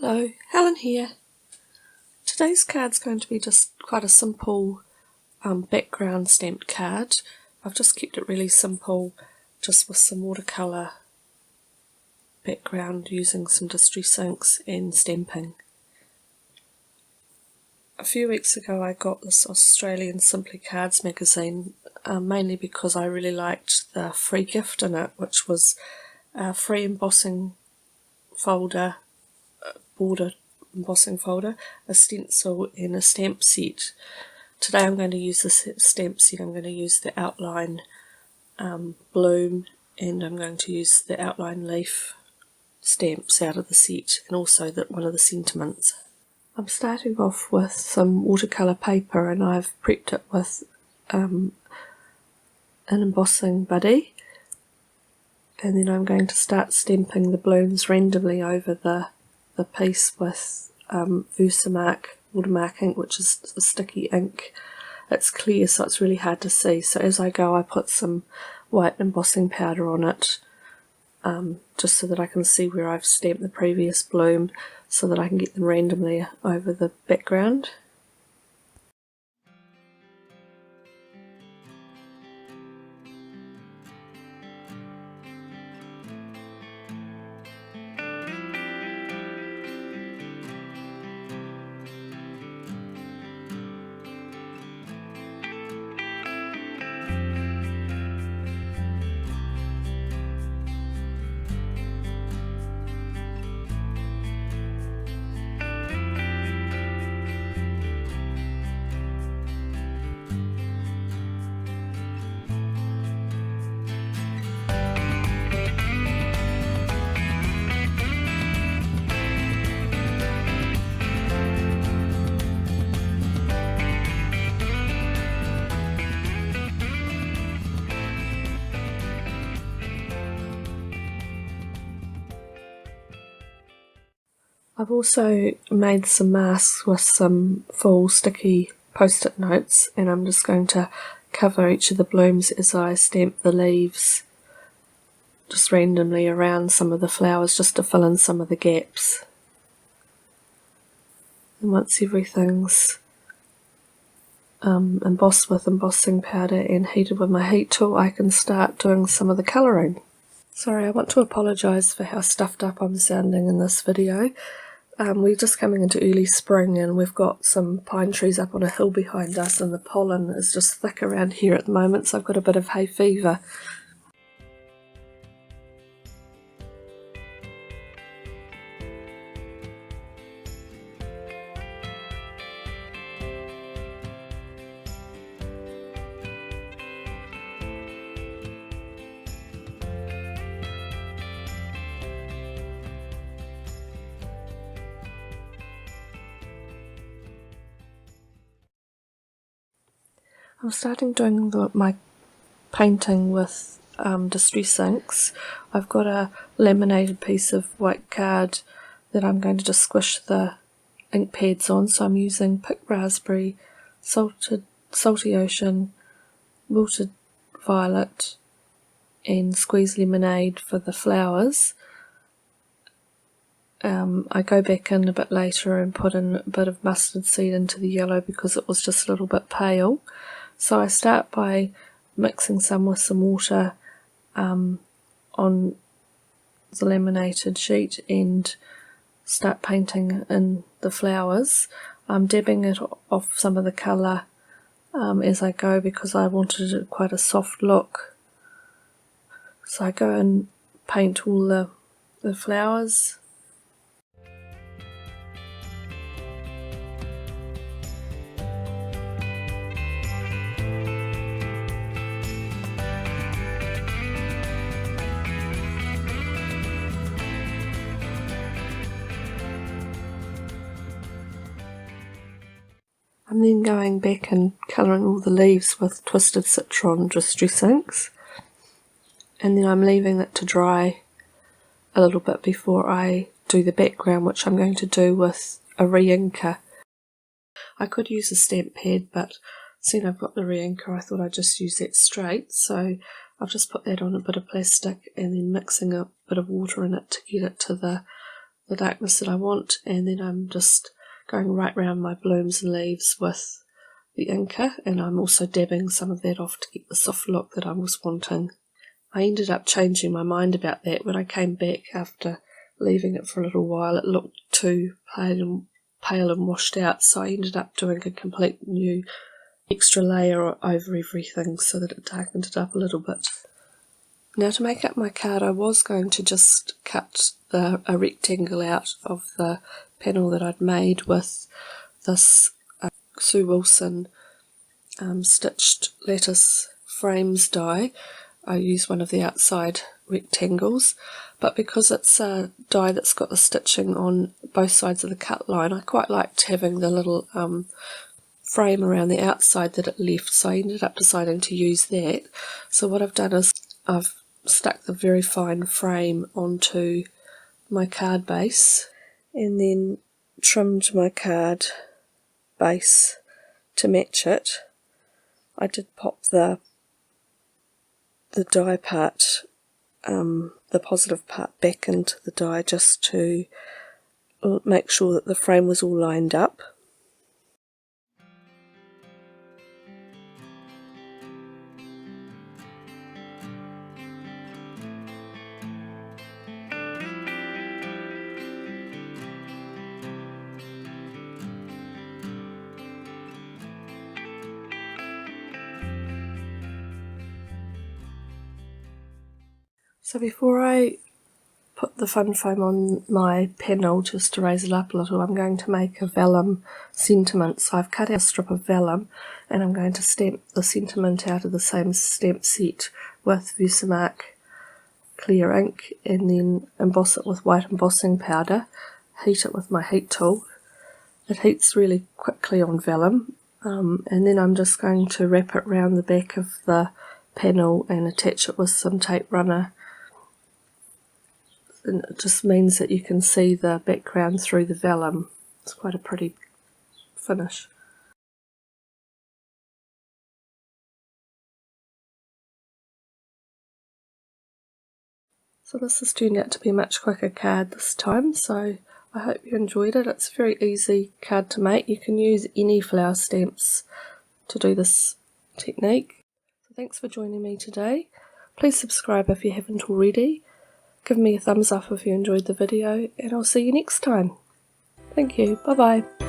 Hello, Helen here. Today's card's going to be just quite a simple background stamped card. I've just kept it really simple, just with some watercolour background using some distress inks and stamping. A few weeks ago I got this Australian Simply Cards magazine, mainly because I really liked the free gift in it, which was a free embossing folder, border embossing folder, a stencil and a stamp set. Today I'm going to use this stamp set. I'm going to use the outline bloom, and I'm going to use the outline leaf stamps out of the set, and also one of the sentiments. I'm starting off with some watercolour paper, and I've prepped it with an embossing buddy, and then I'm going to start stamping the blooms randomly over the piece with Versamark watermark ink, which is a sticky ink. It's clear, so it's really hard to see, so as I go I put some white embossing powder on it, just so that I can see where I've stamped the previous bloom, so that I can get them randomly over the background. I've also made some masks with some full sticky post-it notes, and I'm just going to cover each of the blooms as I stamp the leaves just randomly around some of the flowers, just to fill in some of the gaps. And once everything's embossed with embossing powder and heated with my heat tool, I can start doing some of the colouring. Sorry, I want to apologise for how stuffed up I'm sounding in this video. We're just coming into early spring, and we've got some pine trees up on a hill behind us, and the pollen is just thick around here at the moment, so I've got a bit of hay fever. I'm starting doing my painting with distress inks. I've got a laminated piece of white card that I'm going to just squish the ink pads on, so I'm using picked raspberry, salty ocean, wilted violet and squeezed lemonade for the flowers. I go back in a bit later and put in a bit of mustard seed into the yellow because it was just a little bit pale. So I start by mixing some with some water on the laminated sheet and start painting in the flowers. I'm dabbing it off some of the colour as I go, because I wanted quite a soft look. So I go and paint all the flowers. I'm then going back and colouring all the leaves with Twisted Citron distress inks, and then I'm leaving it to dry a little bit before I do the background, which I'm going to do with a re-inker. I could use a stamp pad, but seeing I've got the re-inker, I thought I'd just use that straight, so I've just put that on a bit of plastic and then mixing a bit of water in it to get it to the the darkness that I want, and then I'm just going right round my blooms and leaves with the inker, and I'm also dabbing some of that off to get the soft look that I was wanting. I ended up changing my mind about that when I came back after leaving it for a little while. It looked too pale and washed out, so I ended up doing a complete new extra layer over everything so that it darkened it up a little bit. Now, to make up my card, I was going to just cut a rectangle out of the panel that I'd made with this Sue Wilson stitched lattice frames die. I use one of the outside rectangles, but because it's a die that's got the stitching on both sides of the cut line, I quite liked having the little frame around the outside that it left, so I ended up deciding to use that. So what I've done is I've stuck the very fine frame onto my card base and then trimmed my card base to match it. I did pop the die part, the positive part, back into the die just to make sure that the frame was all lined up. So before I put the fun foam on my panel just to raise it up a little, I'm going to make a vellum sentiment. So I've cut out a strip of vellum and I'm going to stamp the sentiment out of the same stamp set with Versamark clear ink and then emboss it with white embossing powder, heat it with my heat tool. It heats really quickly on vellum, and then I'm just going to wrap it around the back of the panel and attach it with some tape runner. And it just means that you can see the background through the vellum. It's quite a pretty finish. So this has turned out to be a much quicker card this time, so I hope you enjoyed it. It's a very easy card to make. You can use any flower stamps to do this technique. So thanks for joining me today. Please subscribe if you haven't already. Give me a thumbs up if you enjoyed the video, and I'll see you next time. Thank you. Bye bye.